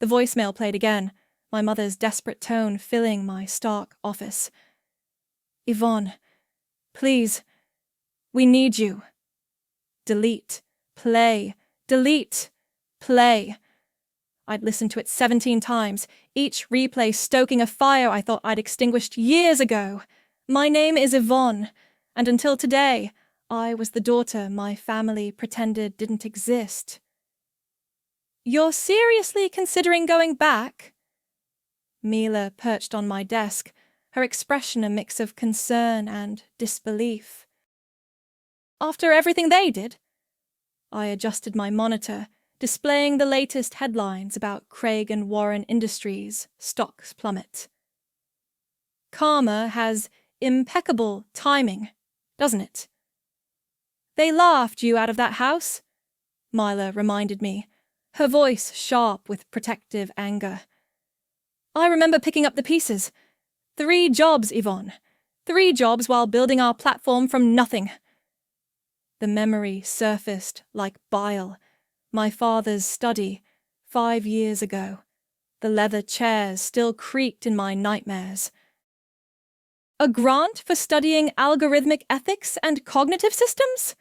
The voicemail played again, my mother's desperate tone filling my stark office. Yvonne, please, we need you. Delete, play, delete, play. I'd listened to it 17 times, each replay stoking a fire I thought I'd extinguished years ago. My name is Yvonne, and until today, I was the daughter my family pretended didn't exist. You're seriously considering going back? Mila perched on my desk, her expression a mix of concern and disbelief. After everything they did? I adjusted my monitor, displaying the latest headlines about Craig and Warren Industries' stocks plummet. Karma has impeccable timing, doesn't it? They laughed you out of that house, Mila reminded me, her voice sharp with protective anger. I remember picking up the pieces. 3 jobs, Yvonne. 3 jobs while building our platform from nothing. The memory surfaced like bile. My father's study, 5 years ago. The leather chairs still creaked in my nightmares. A grant for studying algorithmic ethics and cognitive systems?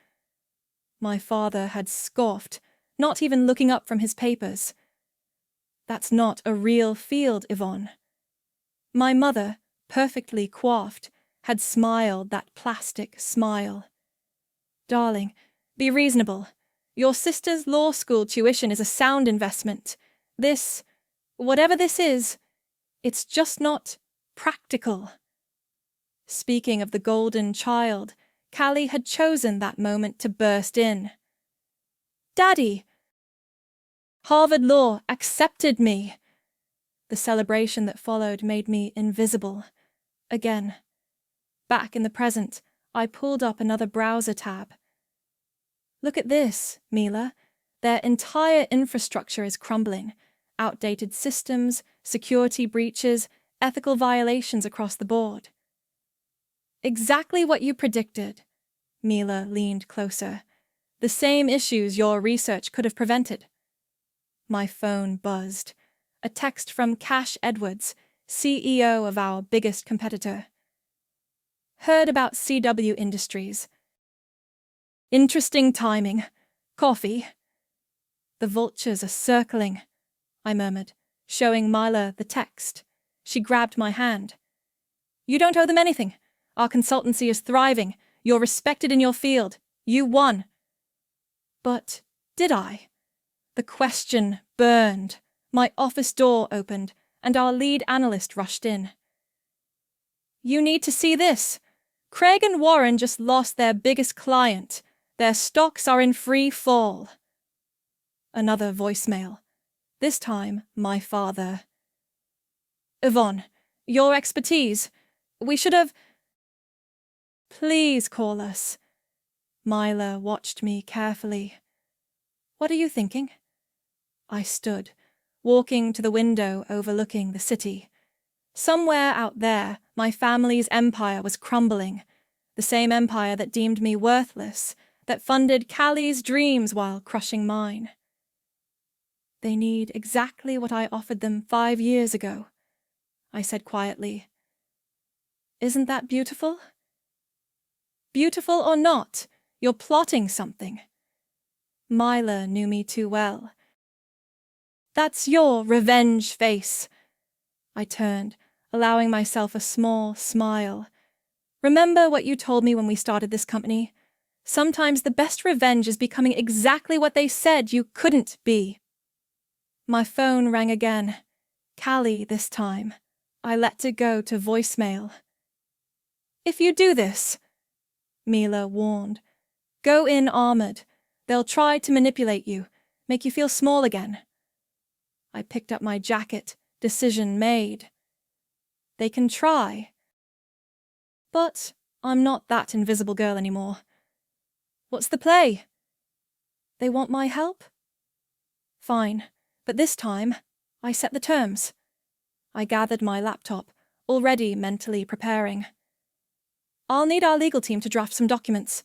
My father had scoffed, not even looking up from his papers. That's not a real field, Yvonne. My mother, perfectly coiffed, had smiled that plastic smile. Darling, be reasonable. Your sister's law school tuition is a sound investment. This, whatever this is, it's just not practical. Speaking of the golden child, Callie had chosen that moment to burst in. Daddy! Harvard Law accepted me. The celebration that followed made me invisible. Again. Back in the present, I pulled up another browser tab. Look at this, Mila. Their entire infrastructure is crumbling. Outdated systems, security breaches, ethical violations across the board. Exactly what you predicted. Mila leaned closer. The same issues your research could have prevented. My phone buzzed. A text from Cash Edwards, CEO of our biggest competitor. Heard about CW Industries. Interesting timing. Coffee. The vultures are circling, I murmured, showing Mila the text. She grabbed my hand. You don't owe them anything. Our consultancy is thriving. You're respected in your field. You won. But did I? The question burned. My office door opened, and our lead analyst rushed in. You need to see this. Craig and Warren just lost their biggest client. Their stocks are in free fall. Another voicemail. This time, my father. Yvonne, your expertise. We should have... Please call us. Mila watched me carefully. What are you thinking? I stood, walking to the window overlooking the city. Somewhere out there, my family's empire was crumbling. The same empire that deemed me worthless, that funded Callie's dreams while crushing mine. They need exactly what I offered them 5 years ago, I said quietly. Isn't that beautiful? Beautiful or not, you're plotting something. Mila knew me too well. That's your revenge face. I turned, allowing myself a small smile. Remember what you told me when we started this company? Sometimes the best revenge is becoming exactly what they said you couldn't be. My phone rang again. Callie this time. I let it go to voicemail. If you do this, Mila warned, go in armored. They'll try to manipulate you, make you feel small again. I picked up my jacket, decision made. They can try. But I'm not that invisible girl anymore. What's the play? They want my help? Fine, but this time, I set the terms. I gathered my laptop, already mentally preparing. I'll need our legal team to draft some documents.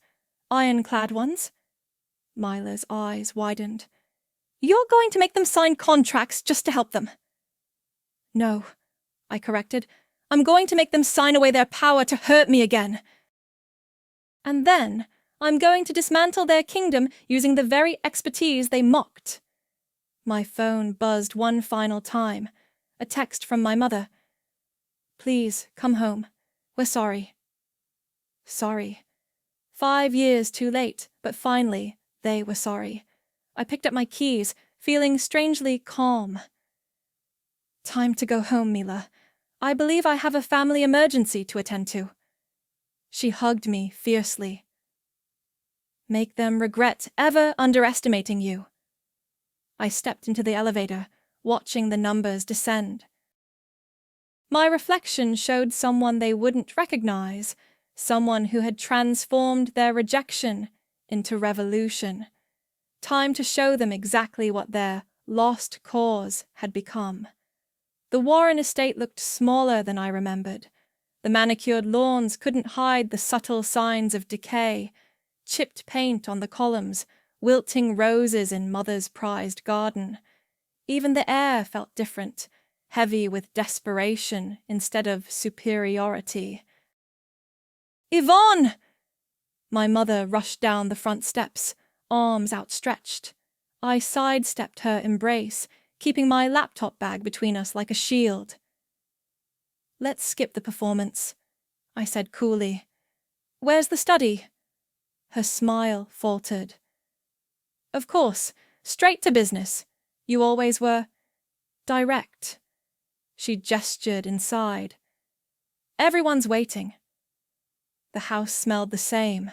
Ironclad ones. Mila's eyes widened. You're going to make them sign contracts just to help them. No, I corrected. I'm going to make them sign away their power to hurt me again. And then I'm going to dismantle their kingdom using the very expertise they mocked. My phone buzzed one final time. A text from my mother. Please, come home. We're sorry. Sorry. 5 years too late, but finally, they were sorry. I picked up my keys, feeling strangely calm. Time to go home, Mila. I believe I have a family emergency to attend to. She hugged me fiercely. Make them regret ever underestimating you. I stepped into the elevator, watching the numbers descend. My reflection showed someone they wouldn't recognize, someone who had transformed their rejection into revolution. Time to show them exactly what their lost cause had become. The Warren estate looked smaller than I remembered. The manicured lawns couldn't hide the subtle signs of decay, chipped paint on the columns, wilting roses in Mother's prized garden. Even the air felt different, heavy with desperation instead of superiority. Yvonne! My mother rushed down the front steps, arms outstretched. I sidestepped her embrace, keeping my laptop bag between us like a shield. Let's skip the performance, I said coolly. Where's the study? Her smile faltered. Of course, straight to business. You always were. Direct. She gestured inside. Everyone's waiting. The house smelled the same.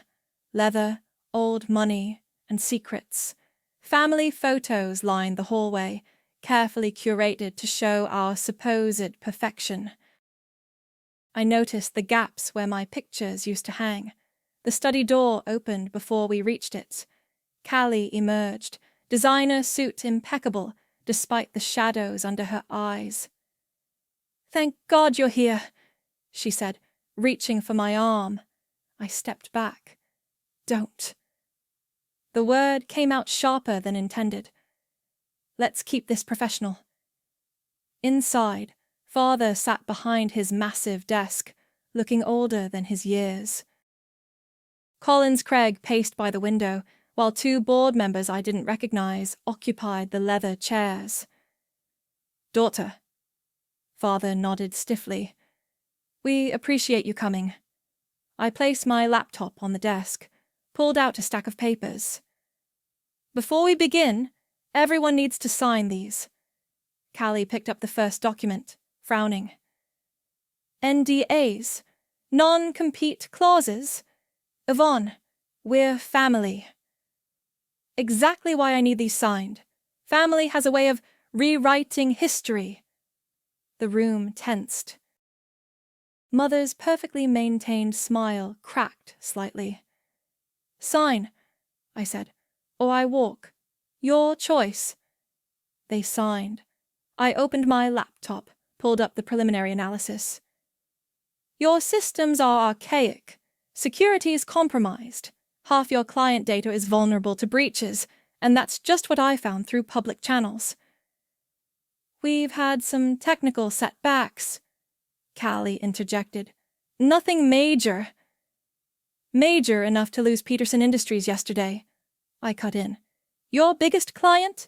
Leather, old money, and secrets. Family photos lined the hallway, carefully curated to show our supposed perfection. I noticed the gaps where my pictures used to hang. The study door opened before we reached it. Callie emerged, designer suit impeccable, despite the shadows under her eyes. Thank God you're here, she said, reaching for my arm. I stepped back. Don't. The word came out sharper than intended. Let's keep this professional. Inside, Father sat behind his massive desk, looking older than his years. Collins Craig paced by the window, while 2 board members I didn't recognize occupied the leather chairs. Daughter. Father nodded stiffly. We appreciate you coming. I placed my laptop on the desk, pulled out a stack of papers. Before we begin, everyone needs to sign these. Callie picked up the first document, frowning. NDAs, non-compete clauses. Yvonne, we're family. Exactly why I need these signed. Family has a way of rewriting history. The room tensed. Mother's perfectly maintained smile cracked slightly. Sign, I said, or I walk. Your choice. They signed. I opened my laptop, pulled up the preliminary analysis. Your systems are archaic. Security is compromised. Half your client data is vulnerable to breaches, and that's just what I found through public channels. We've had some technical setbacks, Callie interjected. Nothing major. Major enough to lose Peterson Industries yesterday, I cut in. Your biggest client?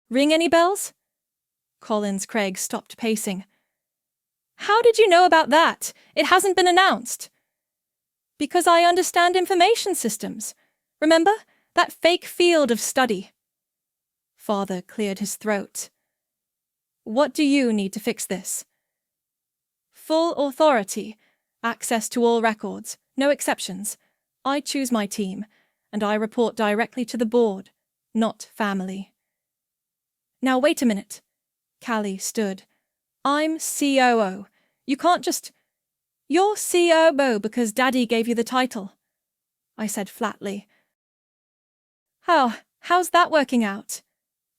Ring any bells? Collins Craig stopped pacing. How did you know about that? It hasn't been announced. Because I understand information systems. Remember? That fake field of study. Father cleared his throat. What do you need to fix this? Full authority, access to all records, no exceptions. I choose my team, and I report directly to the board, not family. Now wait a minute. Callie stood. I'm COO. You can't just... You're COO because Daddy gave you the title, I said flatly. How's that working out?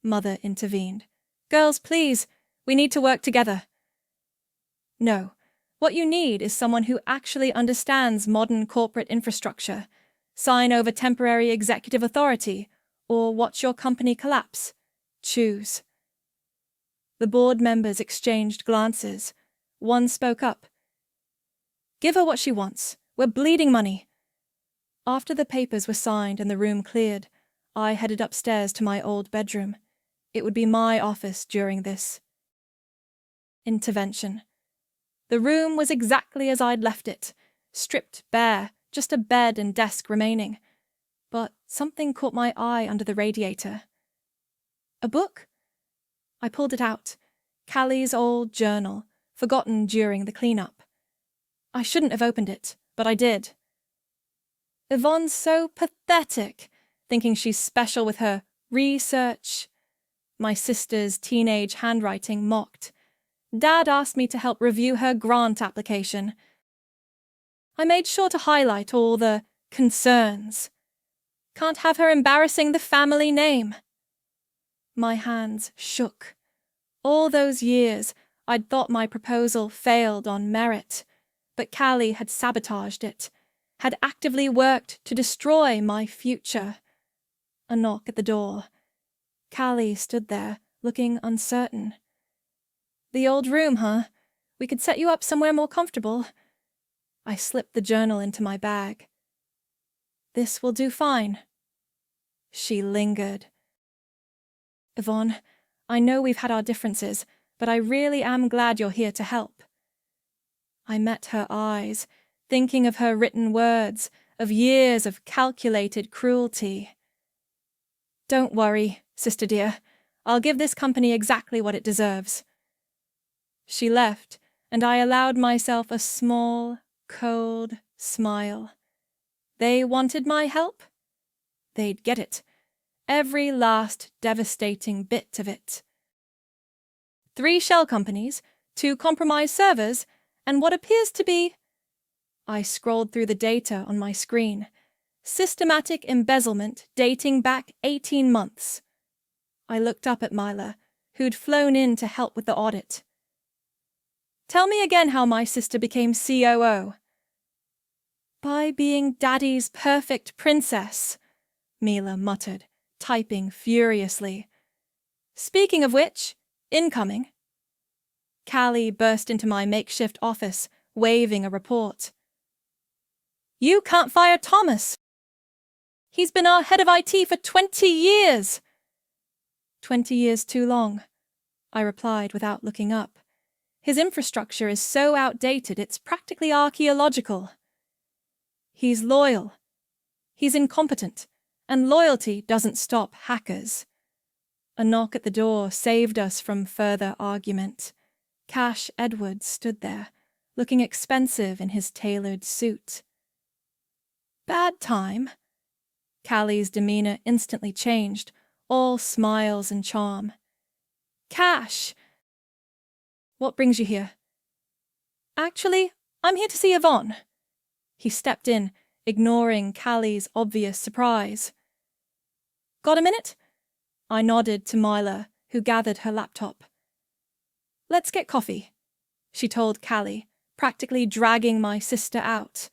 Mother intervened. Girls, please, we need to work together. No, what you need is someone who actually understands modern corporate infrastructure, sign over temporary executive authority, or watch your company collapse? Choose. The board members exchanged glances. One spoke up. Give her what she wants. We're bleeding money. After the papers were signed and the room cleared, I headed upstairs to my old bedroom. It would be my office during this intervention. The room was exactly as I'd left it, stripped bare, just a bed and desk remaining. But something caught my eye under the radiator. A book? I pulled it out. Callie's old journal, forgotten during the cleanup. I shouldn't have opened it, but I did. Yvonne's so pathetic, thinking she's special with her research. My sister's teenage handwriting mocked. Dad asked me to help review her grant application. I made sure to highlight all the concerns. Can't have her embarrassing the family name. My hands shook. All those years, I'd thought my proposal failed on merit, but Callie had sabotaged it, had actively worked to destroy my future. A knock at the door. Callie stood there, looking uncertain. The old room, huh? We could set you up somewhere more comfortable. I slipped the journal into my bag. This will do fine. She lingered. Yvonne, I know we've had our differences, but I really am glad you're here to help. I met her eyes, thinking of her written words, of years of calculated cruelty. Don't worry, sister dear. I'll give this company exactly what it deserves. She left, and I allowed myself a small, cold smile. They wanted my help? They'd get it. Every last devastating bit of it. 3 shell companies, 2 compromised servers, and what appears to be... I scrolled through the data on my screen. Systematic embezzlement dating back 18 months. I looked up at Myla, who'd flown in to help with the audit. Tell me again how my sister became COO. By being Daddy's perfect princess, Mila muttered, typing furiously. Speaking of which, incoming. Callie burst into my makeshift office, waving a report. You can't fire Thomas. He's been our head of IT for 20 years. 20 years too long, I replied without looking up. His infrastructure is so outdated it's practically archaeological. He's loyal. He's incompetent, and loyalty doesn't stop hackers. A knock at the door saved us from further argument. Cash Edwards stood there, looking expensive in his tailored suit. Bad time? Callie's demeanor instantly changed, all smiles and charm. Cash! What brings you here? Actually, I'm here to see Yvonne. He stepped in, ignoring Callie's obvious surprise. Got a minute? I nodded to Myla, who gathered her laptop. Let's get coffee, she told Callie, practically dragging my sister out.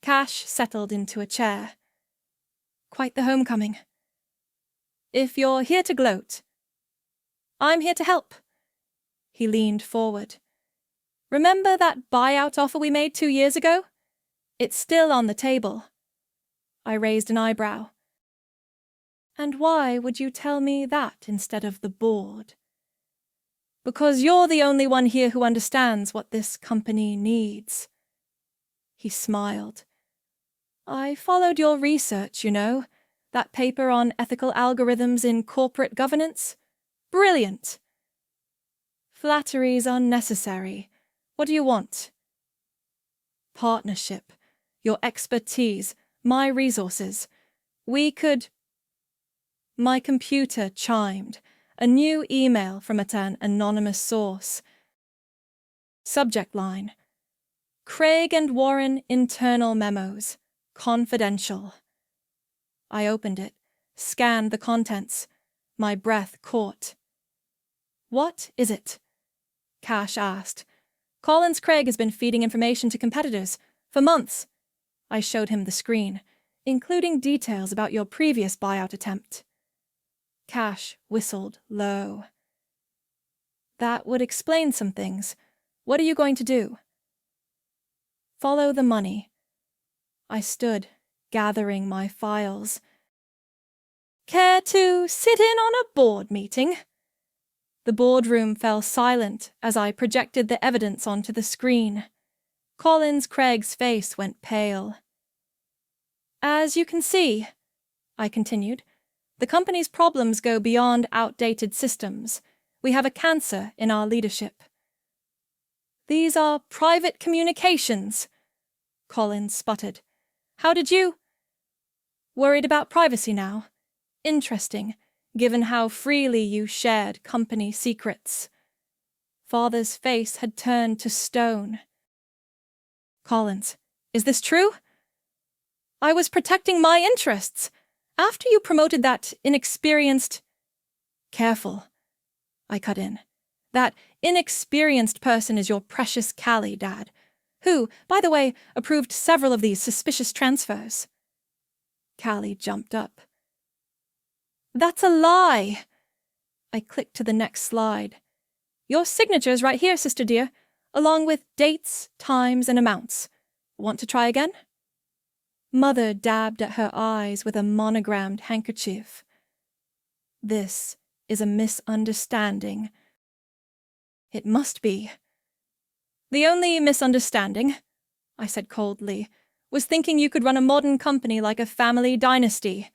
Cash settled into a chair. Quite the homecoming. If you're here to gloat, I'm here to help. He leaned forward. Remember that buyout offer we made 2 years ago? It's still on the table. I raised an eyebrow. And why would you tell me that instead of the board? Because you're the only one here who understands what this company needs. He smiled. I followed your research, you know. That paper on ethical algorithms in corporate governance? Brilliant. Flattery's unnecessary. What do you want? Partnership. Your expertise. My resources. We could... My computer chimed. A new email from an anonymous source. Subject line. Craig and Warren internal memos. Confidential. I opened it, scanned the contents. My breath caught. What is it? Cash asked. Collins Craig has been feeding information to competitors for months. I showed him the screen, including details about your previous buyout attempt. Cash whistled low. That would explain some things. What are you going to do? Follow the money. I stood, gathering my files. Care to sit in on a board meeting? The boardroom fell silent as I projected the evidence onto the screen. Collins Craig's face went pale. As you can see, I continued, the company's problems go beyond outdated systems. We have a cancer in our leadership. These are private communications, Collins sputtered. How did you? Worried about privacy now? Interesting, given how freely you shared company secrets. Father's face had turned to stone. Collins, is this true? I was protecting my interests. After you promoted that inexperienced... Careful, I cut in. That inexperienced person is your precious Callie, Dad, who, by the way, approved several of these suspicious transfers. Callie jumped up. That's a lie! I clicked to the next slide. Your signature's right here, sister dear, along with dates, times, and amounts. Want to try again? Mother dabbed at her eyes with a monogrammed handkerchief. This is a misunderstanding. It must be. The only misunderstanding, I said coldly, was thinking you could run a modern company like a family dynasty.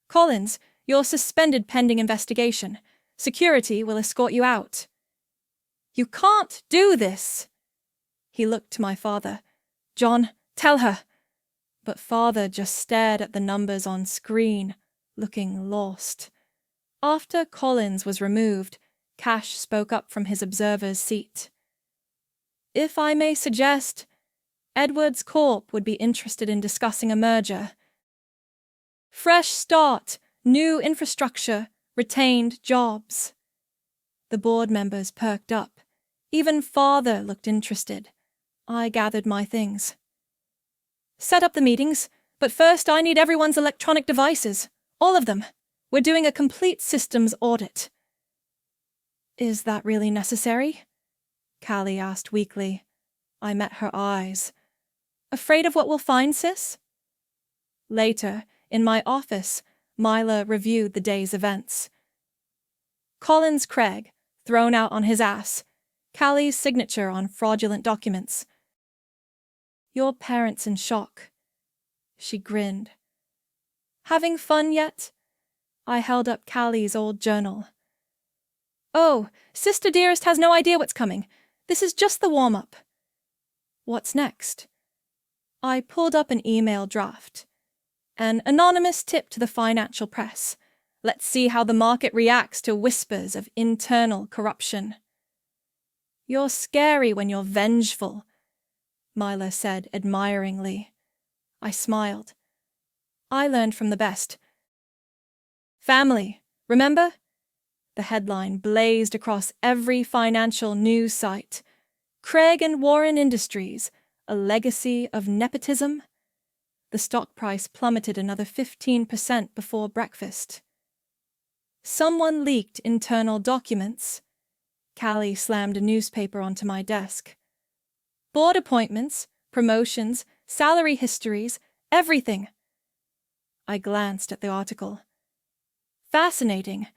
Collins, you're suspended pending investigation. Security will escort you out. You can't do this. He looked to my father. John, tell her. But father just stared at the numbers on screen, looking lost. After Collins was removed, Cash spoke up from his observer's seat. If I may suggest, Edwards Corp would be interested in discussing a merger. Fresh start, new infrastructure, retained jobs. The board members perked up. Even father looked interested. I gathered my things. Set up the meetings, but first I need everyone's electronic devices. All of them. We're doing a complete systems audit. Is that really necessary? Callie asked weakly. I met her eyes. Afraid of what we'll find, sis? Later, in my office, Myla reviewed the day's events. Collins Craig, thrown out on his ass. Callie's signature on fraudulent documents. Your parents in shock. She grinned. Having fun yet? I held up Callie's old journal. Oh, Sister Dearest has no idea what's coming. This is just the warm-up. What's next? I pulled up an email draft. An anonymous tip to the financial press. Let's see how the market reacts to whispers of internal corruption. You're scary when you're vengeful, Myla said admiringly. I smiled. I learned from the best. Family, remember? The headline blazed across every financial news site. Craig and Warren Industries, a legacy of nepotism? The stock price plummeted another 15% before breakfast. Someone leaked internal documents. Callie slammed a newspaper onto my desk. Board appointments, promotions, salary histories, everything. I glanced at the article. Fascinating.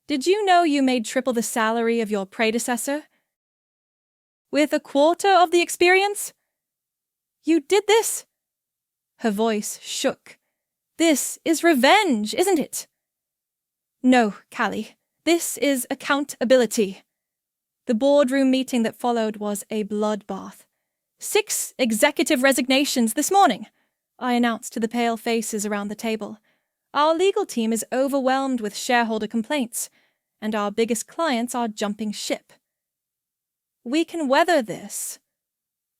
Did you know you made triple the salary of your predecessor? With a quarter of the experience? You did this? Her voice shook. This is revenge, isn't it? No, Callie. This is accountability. The boardroom meeting that followed was a bloodbath. 6 executive resignations this morning, I announced to the pale faces around the table. Our legal team is overwhelmed with shareholder complaints, and our biggest clients are jumping ship. We can weather this,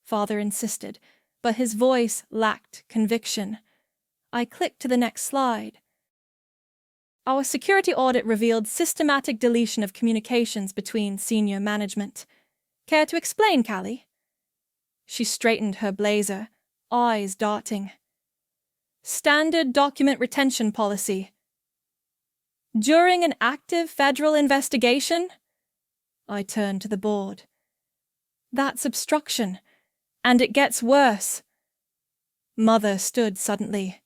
Father insisted, but his voice lacked conviction. I clicked to the next slide. Our security audit revealed systematic deletion of communications between senior management. Care to explain, Callie? She straightened her blazer, eyes darting. Standard document retention policy. During an active federal investigation? I turned to the board. That's obstruction, and it gets worse. Mother stood suddenly.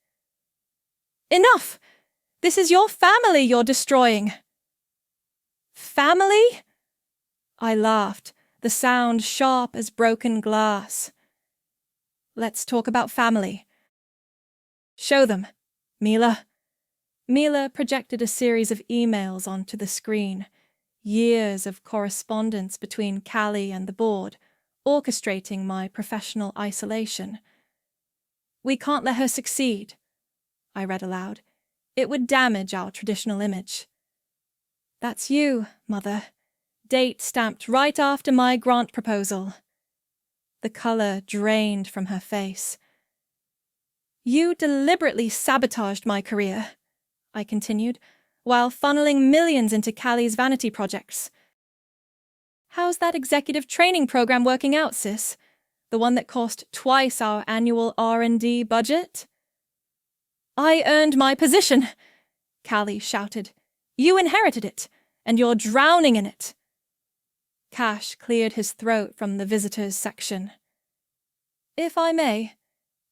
Enough! This is your family you're destroying. Family? I laughed, the sound sharp as broken glass. Let's talk about family. Show them, Mila. Mila projected a series of emails onto the screen, years of correspondence between Callie and the board, orchestrating my professional isolation. We can't let her succeed, I read aloud. It would damage our traditional image. That's you, Mother. Date stamped right after my grant proposal. The colour drained from her face. You deliberately sabotaged my career, I continued, while funneling millions into Callie's vanity projects. How's that executive training program working out, sis? The one that cost twice our annual R&D budget? I earned my position, Callie shouted. You inherited it, and you're drowning in it. Cash cleared his throat from the visitors section. If I may,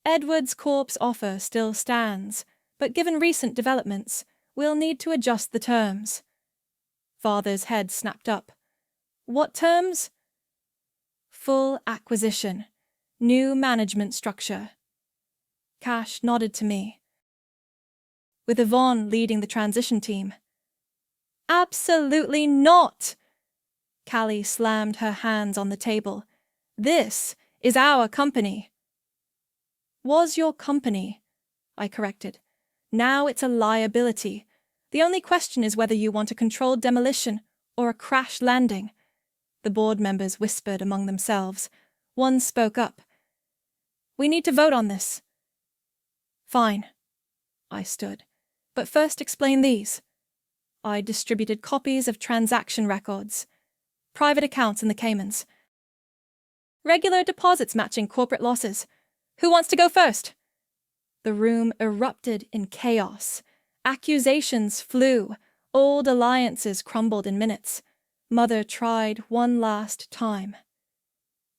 Edward's Corp's offer still stands, but given recent developments, we'll need to adjust the terms. Father's head snapped up. What terms? Full acquisition. New management structure. Cash nodded to me. With Yvonne leading the transition team. Absolutely not! Callie slammed her hands on the table. This is our company. Was your company, I corrected. Now it's a liability. The only question is whether you want a controlled demolition or a crash landing. The board members whispered among themselves. One spoke up. We need to vote on this. Fine. I stood. But first explain these. I distributed copies of transaction records. Private accounts in the Caymans. Regular deposits matching corporate losses. Who wants to go first? The room erupted in chaos. Accusations flew. Old alliances crumbled in minutes. Mother tried one last time.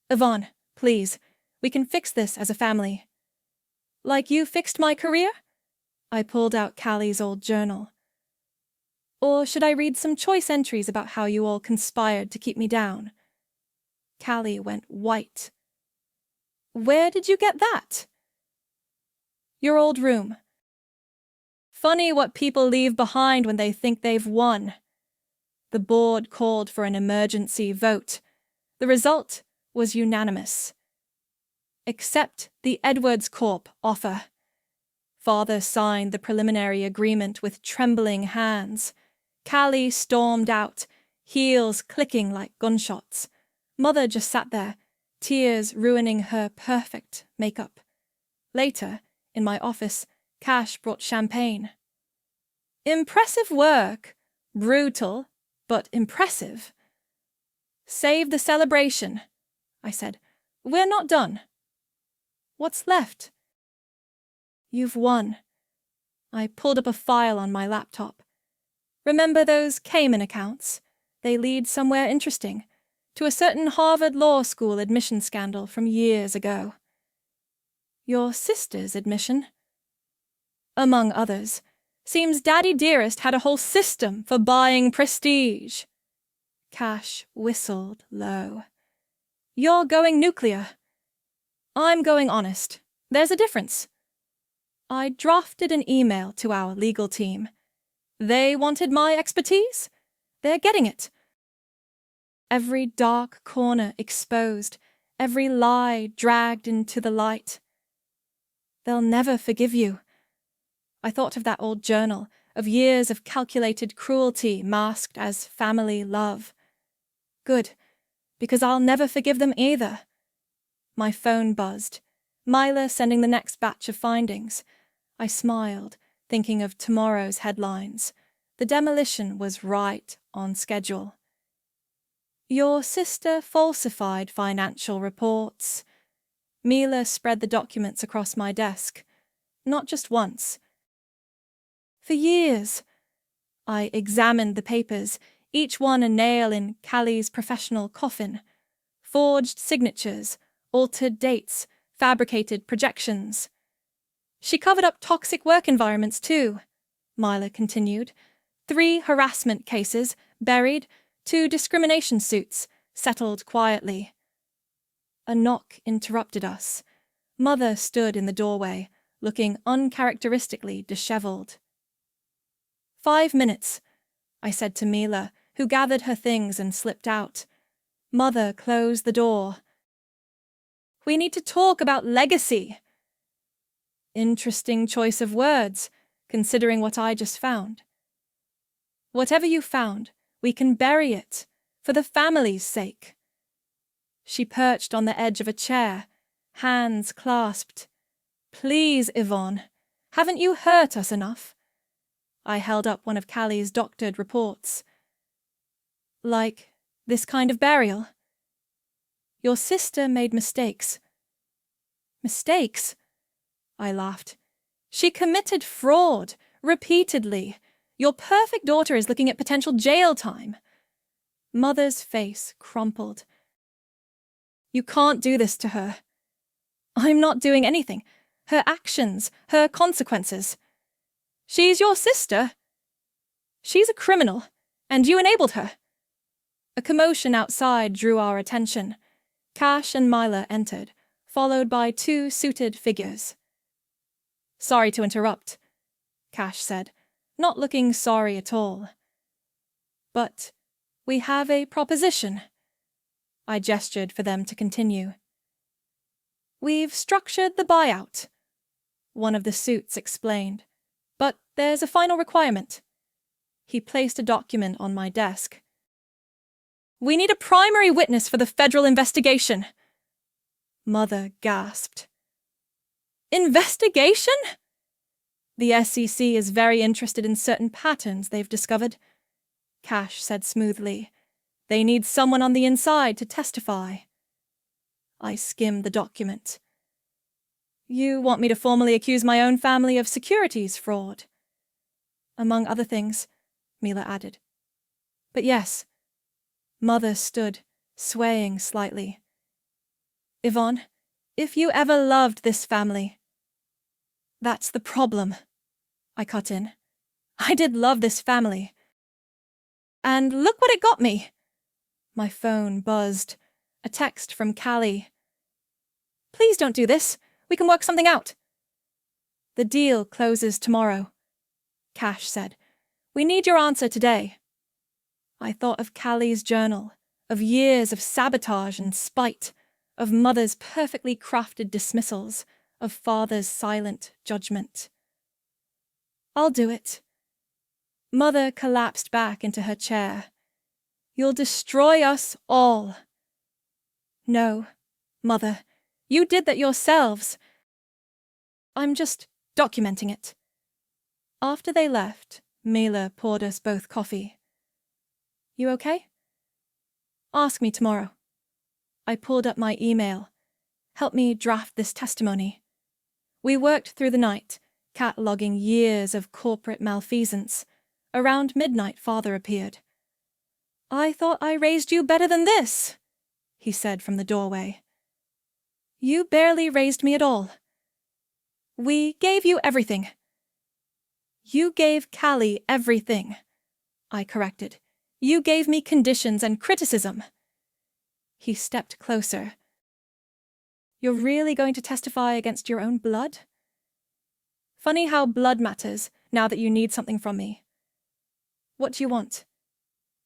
Yvonne, please, we can fix this as a family. Like you fixed my career? I pulled out Callie's old journal. Or should I read some choice entries about how you all conspired to keep me down? Callie went white. Where did you get that? Your old room. Funny what people leave behind when they think they've won. The board called for an emergency vote. The result was unanimous. Accept the Edwards Corp offer. Father signed the preliminary agreement with trembling hands. Callie stormed out, heels clicking like gunshots. Mother just sat there, tears ruining her perfect makeup. Later, in my office, Cash brought champagne. Impressive work. Brutal, but impressive. Save the celebration, I said. We're not done. What's left? You've won. I pulled up a file on my laptop. Remember those Cayman accounts? They lead somewhere interesting, to a certain Harvard Law School admission scandal from years ago. Your sister's admission? Among others. Seems Daddy Dearest had a whole system for buying prestige. Cash whistled low. You're going nuclear. I'm going honest. There's a difference. I drafted an email to our legal team. They wanted my expertise? They're getting it. Every dark corner exposed, every lie dragged into the light. They'll never forgive you. I thought of that old journal, of years of calculated cruelty masked as family love. Good, because I'll never forgive them either. My phone buzzed. Myla sending the next batch of findings. I smiled, thinking of tomorrow's headlines. The demolition was right on schedule. Your sister falsified financial reports. Mila spread the documents across my desk. Not just once. For years. I examined the papers, each one a nail in Callie's professional coffin. Forged signatures, altered dates, fabricated projections. She covered up toxic work environments too, Myla continued. 3 harassment cases, buried, 2 discrimination suits, settled quietly. A knock interrupted us. Mother stood in the doorway, looking uncharacteristically disheveled. 5 minutes, I said to Mila, who gathered her things and slipped out. Mother closed the door. We need to talk about legacy. Interesting choice of words, considering what I just found. Whatever you found, we can bury it, for the family's sake. She perched on the edge of a chair, hands clasped. Please, Yvonne, haven't you hurt us enough? I held up one of Callie's doctored reports. Like this kind of burial? Your sister made mistakes. Mistakes? I laughed. She committed fraud, repeatedly. Your perfect daughter is looking at potential jail time. Mother's face crumpled. You can't do this to her. I'm not doing anything. Her actions, her consequences. She's your sister. She's a criminal, and you enabled her. A commotion outside drew our attention. Cash and Myla entered, followed by 2 suited figures. Sorry to interrupt, Cash said, not looking sorry at all. But we have a proposition. I gestured for them to continue. We've structured the buyout, one of the suits explained, but there's a final requirement. He placed a document on my desk. We need a primary witness for the federal investigation. Mother gasped. Investigation? The SEC is very interested in certain patterns they've discovered, Cash said smoothly. They need someone on the inside to testify. I skimmed the document. You want me to formally accuse my own family of securities fraud? Among other things, Mila added. But yes. Mother stood, swaying slightly. Yvonne, if you ever loved this family... That's the problem, I cut in. I did love this family. And look what it got me. My phone buzzed. A text from Callie. Please don't do this. We can work something out. The deal closes tomorrow, Cash said. We need your answer today. I thought of Callie's journal, of years of sabotage and spite, of Mother's perfectly crafted dismissals, of Father's silent judgment. I'll do it. Mother collapsed back into her chair. You'll destroy us all. No, Mother, you did that yourselves. I'm just documenting it. After they left, Mila poured us both coffee. You okay? Ask me tomorrow. I pulled up my email. Help me draft this testimony. We worked through the night, cataloguing years of corporate malfeasance. Around midnight, Father appeared. I thought I raised you better than this, he said from the doorway. You barely raised me at all. We gave you everything. You gave Callie everything, I corrected. You gave me conditions and criticism. He stepped closer. You're really going to testify against your own blood? Funny how blood matters now that you need something from me. What do you want?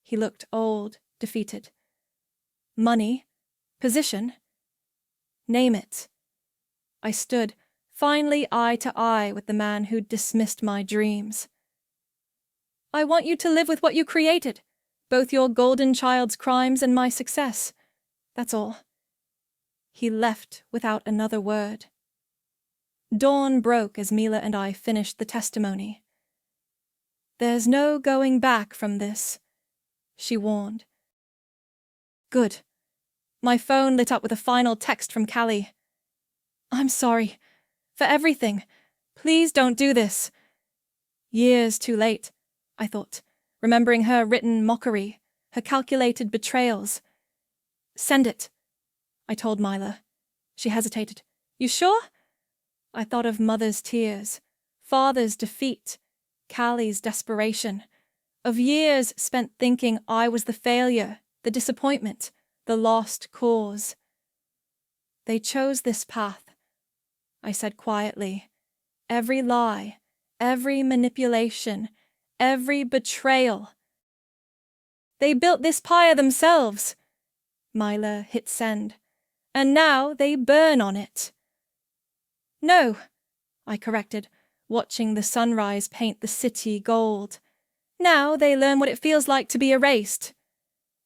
He looked old, defeated. Money? Position? Name it. I stood, finally eye to eye with the man who'd dismissed my dreams. I want you to live with what you created, both your golden child's crimes and my success. That's all. He left without another word. Dawn broke as Mila and I finished the testimony. There's no going back from this, she warned. Good. My phone lit up with a final text from Callie. I'm sorry. For everything. Please don't do this. Years too late, I thought. remembering her written mockery, her calculated betrayals. "Send it," I told Myla. She hesitated. "You sure?" I thought of Mother's tears, Father's defeat, Callie's desperation, of years spent thinking I was the failure, the disappointment, the lost cause. "They chose this path," I said quietly. "Every lie, every manipulation, every betrayal. They built this pyre themselves." Myla hit send. "And now they burn on it." "No," I corrected, watching the sunrise paint the city gold. "Now they learn what it feels like to be erased."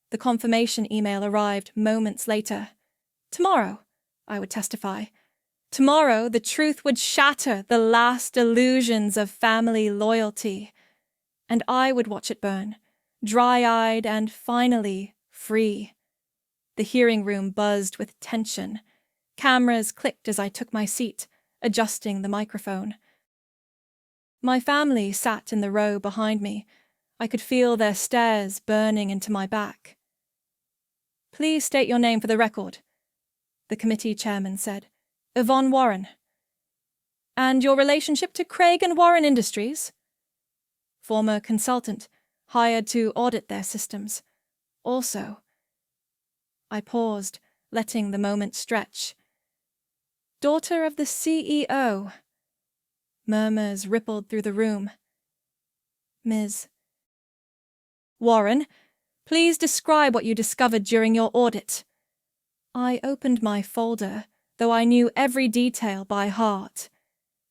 The confirmation email arrived moments later. Tomorrow, I would testify. Tomorrow, the truth would shatter the last illusions of family loyalty. And I would watch it burn, dry-eyed and finally free. The hearing room buzzed with tension. Cameras clicked as I took my seat, adjusting the microphone. My family sat in the row behind me. I could feel their stares burning into my back. "Please state your name for the record," the committee chairman said. "Yvonne Warren." "And your relationship to Craig and Warren Industries?" "Former consultant, hired to audit their systems. Also." I paused, letting the moment stretch. "Daughter of the CEO." Murmurs rippled through the room. "Ms. Warren, please describe what you discovered during your audit." I opened my folder, though I knew every detail by heart.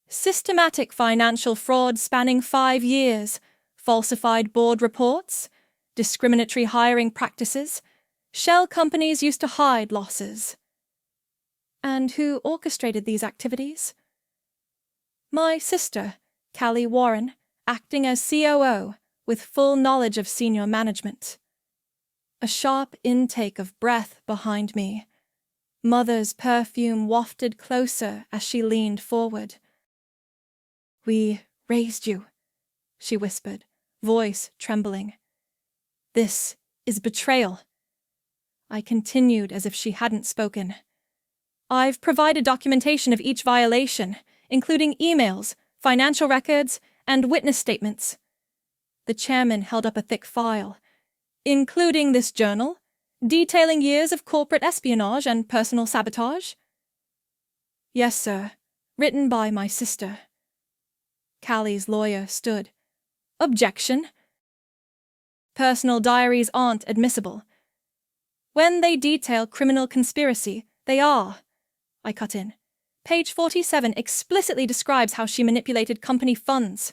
Systematic financial fraud spanning 5 years, falsified board reports, discriminatory hiring practices, shell companies used to hide losses. And who orchestrated these activities? My sister, Callie Warren, acting as COO, with full knowledge of senior management. A sharp intake of breath behind me. Mother's perfume wafted closer as she leaned forward. "We raised you," she whispered, voice trembling. "This is betrayal." I continued as if she hadn't spoken. "I've provided documentation of each violation, including emails, financial records, and witness statements." The chairman held up a thick file. "Including this journal, detailing years of corporate espionage and personal sabotage?" "Yes, sir. Written by my sister." Callie's lawyer stood. "Objection." "Personal diaries aren't admissible." "When they detail criminal conspiracy, they are," I cut in. "Page 47 explicitly describes how she manipulated company funds."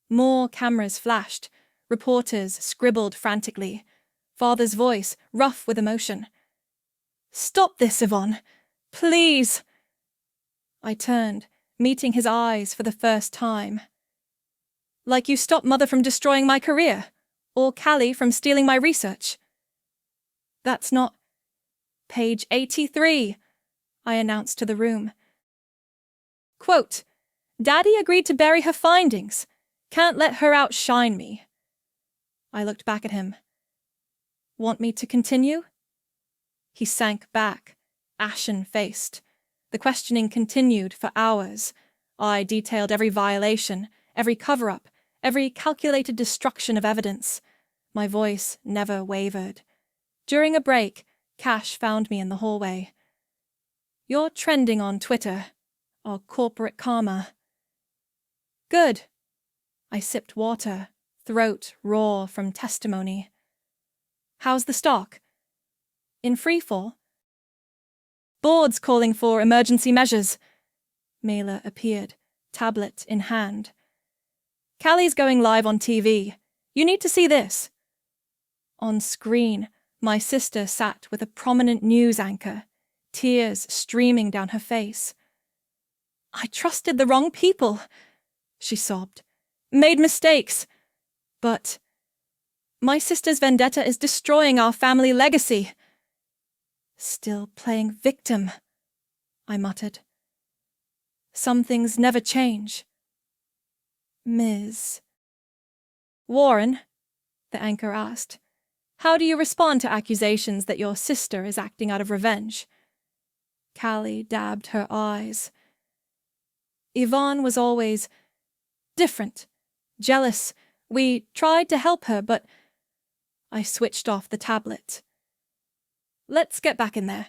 More cameras flashed. Reporters scribbled frantically. Father's voice, rough with emotion. "Stop this, Yvonne. Please." I turned, meeting his eyes for the first time. "Like you stopped Mother from destroying my career, or Callie from stealing my research." "That's not—" "Page 83, I announced to the room. Quote, "Daddy agreed to bury her findings. Can't let her outshine me." I looked back at him. "Want me to continue?" He sank back, ashen-faced. The questioning continued for hours. I detailed every violation, every cover-up, every calculated destruction of evidence. My voice never wavered. During a break, Cash found me in the hallway. "You're trending on Twitter. Our corporate karma." "Good." I sipped water, throat raw from testimony. "How's the stock?" "In freefall." "Board's calling for emergency measures." Mailer appeared, tablet in hand. "Callie's going live on TV. You need to see this." On screen, my sister sat with a prominent news anchor, tears streaming down her face. "I trusted the wrong people," she sobbed. "Made mistakes. But my sister's vendetta is destroying our family legacy." "Still playing victim," I muttered. "Some things never change." "Ms. Warren," the anchor asked. How do you respond to accusations that your sister is acting out of revenge? Callie dabbed her eyes. Yvonne was always different, jealous. We tried to help her, but I switched off the tablet. Let's get back in there.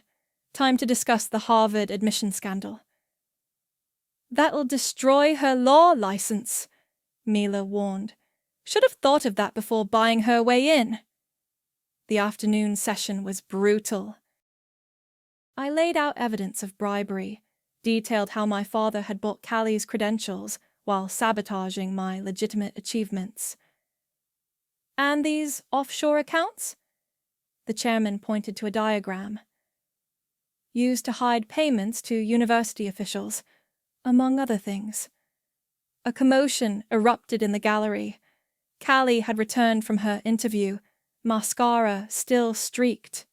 Time to discuss the Harvard admission scandal. That'll destroy her law license, Mila warned. Should have thought of that before buying her way in. The afternoon session was brutal. I laid out evidence of bribery, detailed how my father had bought Callie's credentials while sabotaging my legitimate achievements. And these offshore accounts? The chairman pointed to a diagram. Used to hide payments to university officials, among other things. A commotion erupted in the gallery. Callie had returned from her interview, mascara still streaked.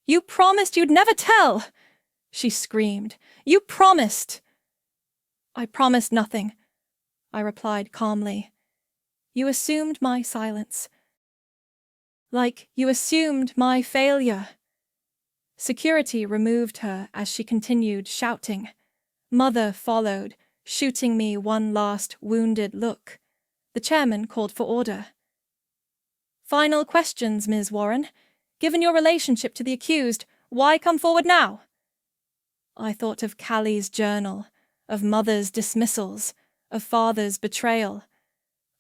You promised you'd never tell! She screamed. You promised! I promised nothing, I replied calmly. You assumed my silence. Like you assumed my failure. Security removed her as she continued shouting. Mother followed, shooting me one last wounded look. The chairman called for order. Final questions, Ms. Warren. Given your relationship to the accused, why come forward now? I thought of Callie's journal, of Mother's dismissals, of Father's betrayal,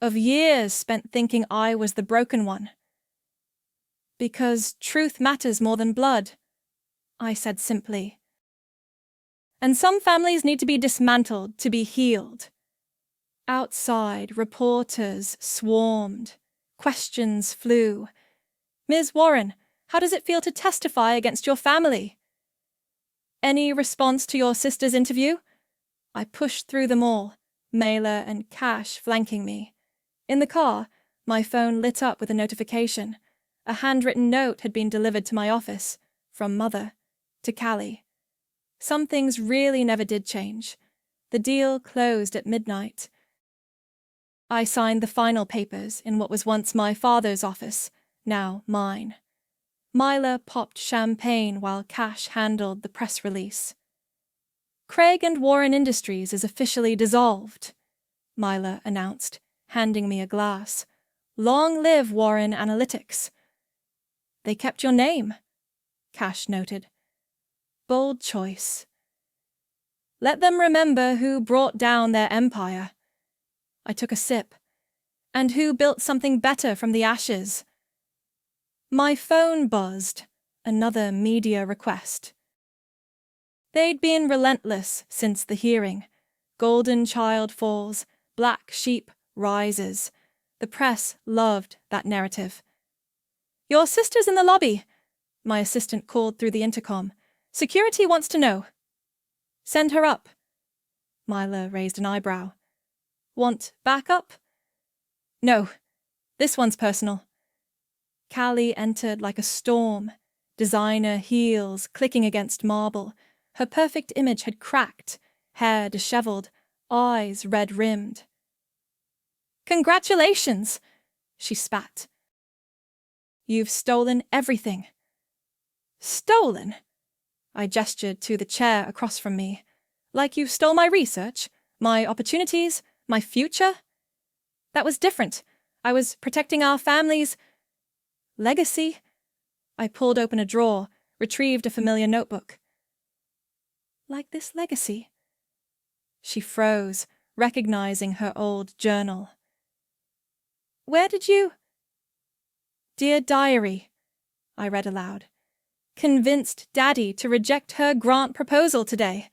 of years spent thinking I was the broken one. Because truth matters more than blood, I said simply. And some families need to be dismantled to be healed. Outside, reporters swarmed. Questions flew. Ms. Warren, how does it feel to testify against your family? Any response to your sister's interview? I pushed through them all, Mailer and Cash flanking me. In the car, my phone lit up with a notification. A handwritten note had been delivered to my office, from Mother, to Callie. Some things really never did change. The deal closed at midnight. I signed the final papers in what was once my father's office, now mine. Myla popped champagne while Cash handled the press release. Craig and Warren Industries is officially dissolved, Myla announced, handing me a glass. Long live Warren Analytics. They kept your name, Cash noted. Bold choice. Let them remember who brought down their empire. I took a sip. And who built something better from the ashes? My phone buzzed. Another media request. They'd been relentless since the hearing. Golden child falls, black sheep rises. The press loved that narrative. Your sister's in the lobby, my assistant called through the intercom. Security wants to know. Send her up. Myla raised an eyebrow. Want backup? No, this one's personal. Callie entered like a storm, designer heels clicking against marble. Her perfect image had cracked, hair disheveled, eyes red-rimmed. Congratulations, she spat. You've stolen everything. Stolen? I gestured to the chair across from me. Like you stole my research, my opportunities, my future? That was different. I was protecting our family's legacy. I pulled open a drawer, retrieved a familiar notebook. Like this legacy? She froze, recognizing her old journal. Where did you... Dear Diary, I read aloud. Convinced Daddy to reject her grant proposal today.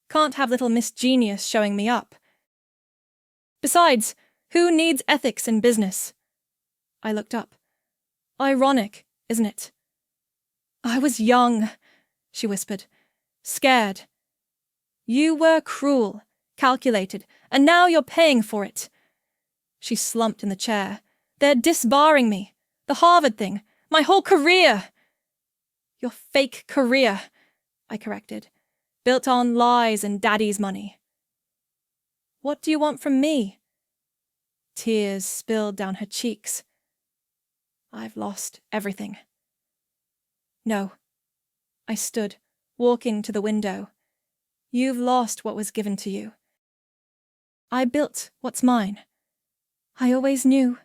Can't have little Miss Genius showing me up. Besides, who needs ethics in business? I looked up. Ironic, isn't it? I was young, she whispered. Scared. You were cruel, calculated, and now you're paying for it. She slumped in the chair. They're disbarring me. The Harvard thing. My whole career. Your fake career, I corrected. Built on lies and Daddy's money. What do you want from me? Tears spilled down her cheeks. I've lost everything. No. I stood, walking to the window. You've lost what was given to you. I built what's mine. I always knew,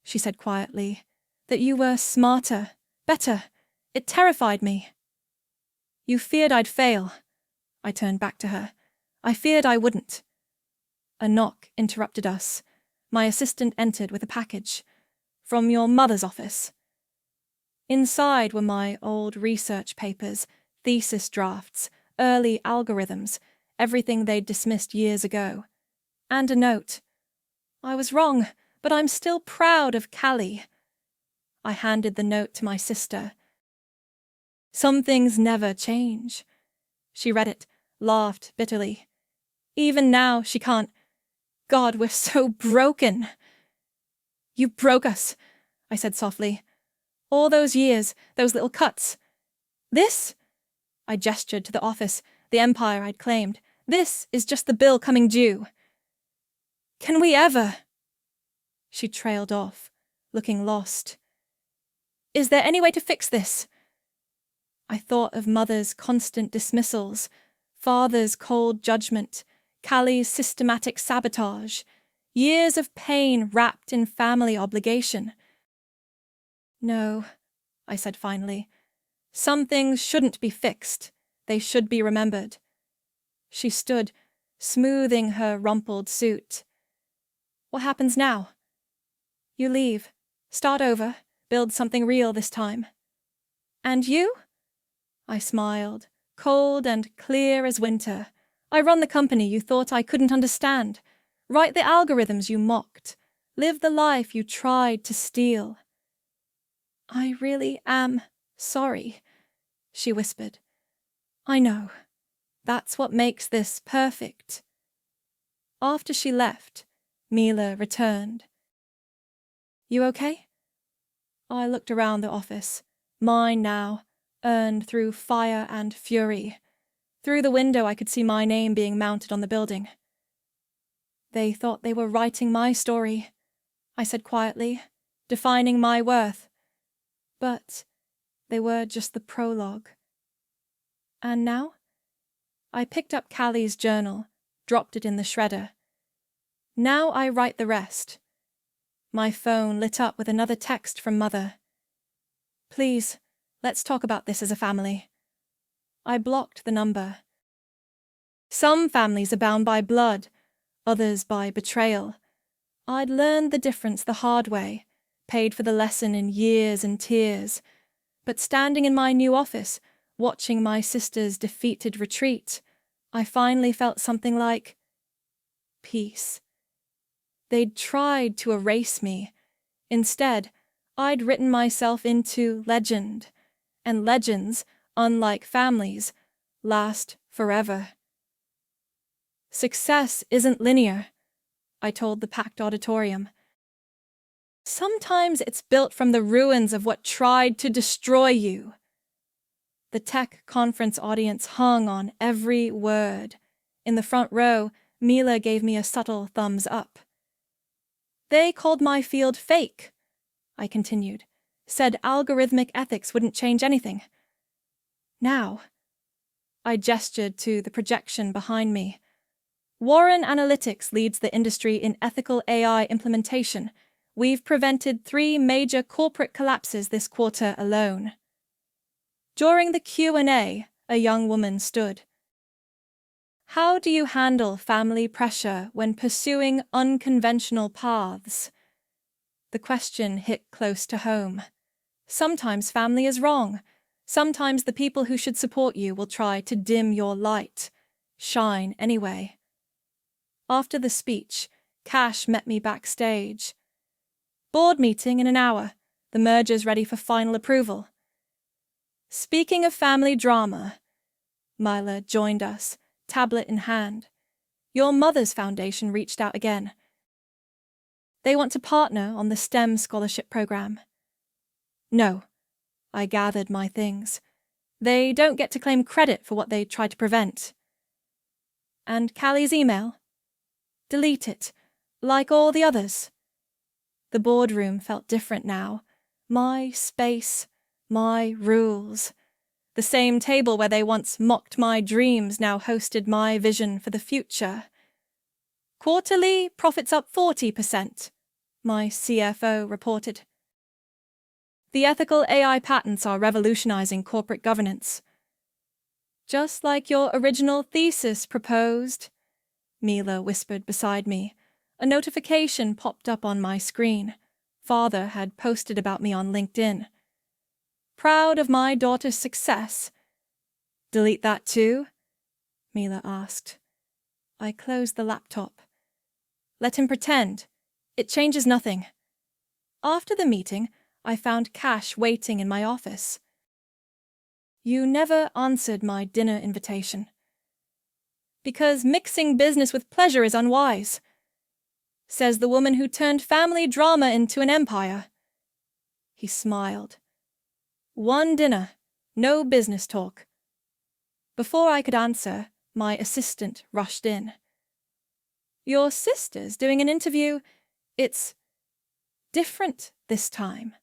she said quietly, that you were smarter, better. It terrified me. You feared I'd fail. I turned back to her. I feared I wouldn't. A knock interrupted us. My assistant entered with a package. From your mother's office. Inside were my old research papers, thesis drafts, early algorithms, everything they'd dismissed years ago. And a note. I was wrong, but I'm still proud of Callie. I handed the note to my sister. Some things never change. She read it, laughed bitterly. Even now, she can't. God, we're so broken. You broke us, I said softly. All those years, those little cuts. This? I gestured to the office, the empire I'd claimed. This is just the bill coming due. Can we ever? She trailed off, looking lost. Is there any way to fix this? I thought of Mother's constant dismissals, Father's cold judgment, Callie's systematic sabotage, years of pain wrapped in family obligation. No, I said finally. Some things shouldn't be fixed. They should be remembered. She stood, smoothing her rumpled suit. What happens now? You leave, start over, build something real this time. And you? I smiled, cold and clear as winter. I run the company you thought I couldn't understand. Write the algorithms you mocked. Live the life you tried to steal. I really am sorry, she whispered. I know. That's what makes this perfect. After she left, Mila returned. You okay? I looked around the office, mine now, earned through fire and fury. Through the window I could see my name being mounted on the building. They thought they were writing my story, I said quietly, defining my worth. But they were just the prologue. And now? I picked up Callie's journal, dropped it in the shredder. Now I write the rest. My phone lit up with another text from Mother. Please, let's talk about this as a family. I blocked the number. Some families are bound by blood, others by betrayal. I'd learned the difference the hard way, paid for the lesson in years and tears. But standing in my new office, watching my sister's defeated retreat, I finally felt something like peace. They'd tried to erase me. Instead, I'd written myself into legend. And legends, unlike families, last forever. Success isn't linear, I told the packed auditorium. Sometimes it's built from the ruins of what tried to destroy you. The tech conference audience hung on every word. In the front row, Mila gave me a subtle thumbs up. They called my field fake, I continued, said algorithmic ethics wouldn't change anything. Now, I gestured to the projection behind me. Warren Analytics leads the industry in ethical AI implementation. We've prevented 3 major corporate collapses this quarter alone. During the Q&A, a young woman stood. How do you handle family pressure when pursuing unconventional paths? The question hit close to home. Sometimes family is wrong. Sometimes the people who should support you will try to dim your light. Shine anyway. After the speech, Cash met me backstage. Board meeting in an hour. The merger's ready for final approval. Speaking of family drama, Mila joined us, tablet in hand. Your mother's foundation reached out again. They want to partner on the STEM scholarship program. No, I gathered my things. They don't get to claim credit for what they tried to prevent. And Callie's email? Delete it, like all the others. The boardroom felt different now. My space, my rules. The same table where they once mocked my dreams now hosted my vision for the future. Quarterly, profits up 40%, my CFO reported. The ethical AI patents are revolutionizing corporate governance. Just like your original thesis proposed, Mila whispered beside me. A notification popped up on my screen. Father had posted about me on LinkedIn. Proud of my daughter's success. Delete that too? Mila asked. I closed the laptop. Let him pretend. It changes nothing. After the meeting, I found Cash waiting in my office. You never answered my dinner invitation. Because mixing business with pleasure is unwise, says the woman who turned family drama into an empire. He smiled. One dinner, no business talk. Before I could answer, my assistant rushed in. Your sister's doing an interview. It's different this time.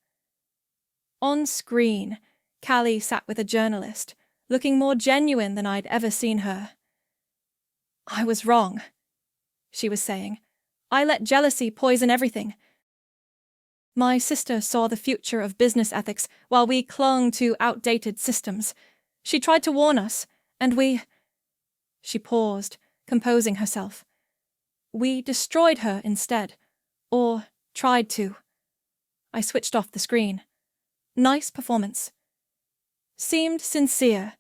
On screen, Callie sat with a journalist, looking more genuine than I'd ever seen her. I was wrong, she was saying. I let jealousy poison everything. My sister saw the future of business ethics while we clung to outdated systems. She tried to warn us, and we... She paused, composing herself. We destroyed her instead, or tried to. I switched off the screen. Nice performance. Seemed sincere,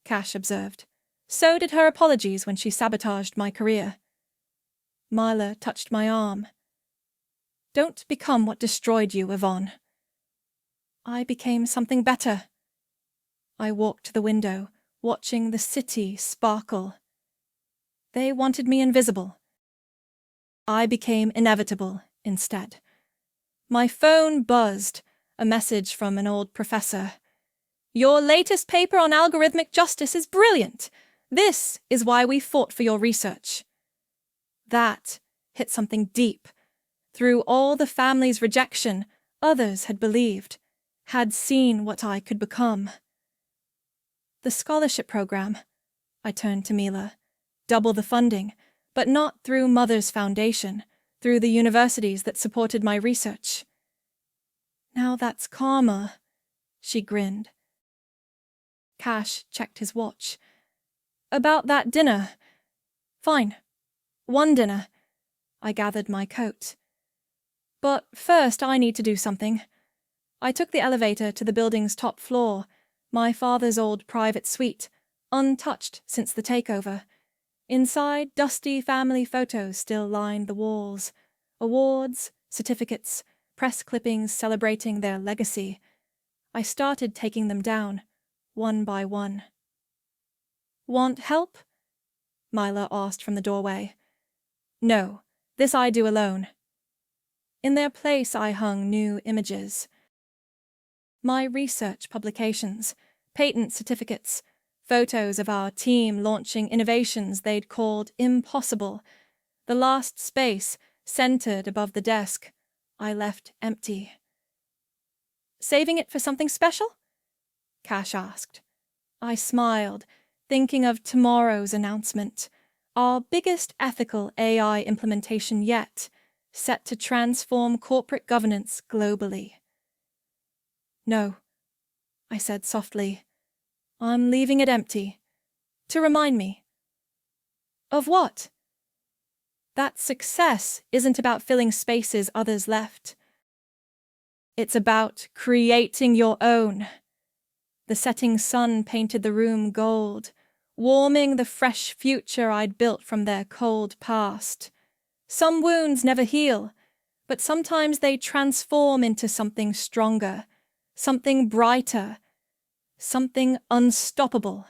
Cash observed. So did her apologies when she sabotaged my career. Mila touched my arm. Don't become what destroyed you, Yvonne. I became something better. I walked to the window, watching the city sparkle. They wanted me invisible. I became inevitable instead. My phone buzzed, a message from an old professor. Your latest paper on algorithmic justice is brilliant. This is why we fought for your research. That hit something deep. Through all the family's rejection, others had believed, had seen what I could become. The scholarship program, I turned to Mila. Double the funding, but not through Mother's Foundation, through the universities that supported my research. Now that's karma, she grinned. Cash checked his watch. About that dinner. Fine. One dinner. I gathered my coat. But first I need to do something. I took the elevator to the building's top floor, my father's old private suite, untouched since the takeover. Inside, dusty family photos still lined the walls. Awards, certificates, press clippings celebrating their legacy. I started taking them down, one by one. Want help? Mila asked from the doorway. No, this I do alone. In their place I hung new images. My research publications, patent certificates, photos of our team launching innovations they'd called impossible. The last space, centered above the desk, I left empty. Saving it for something special? Cash asked. I smiled, thinking of tomorrow's announcement, our biggest ethical AI implementation yet, set to transform corporate governance globally. No, I said softly. I'm leaving it empty. To remind me. Of what? That success isn't about filling spaces others left. It's about creating your own. The setting sun painted the room gold, warming the fresh future I'd built from their cold past. Some wounds never heal, but sometimes they transform into something stronger, something brighter, something unstoppable.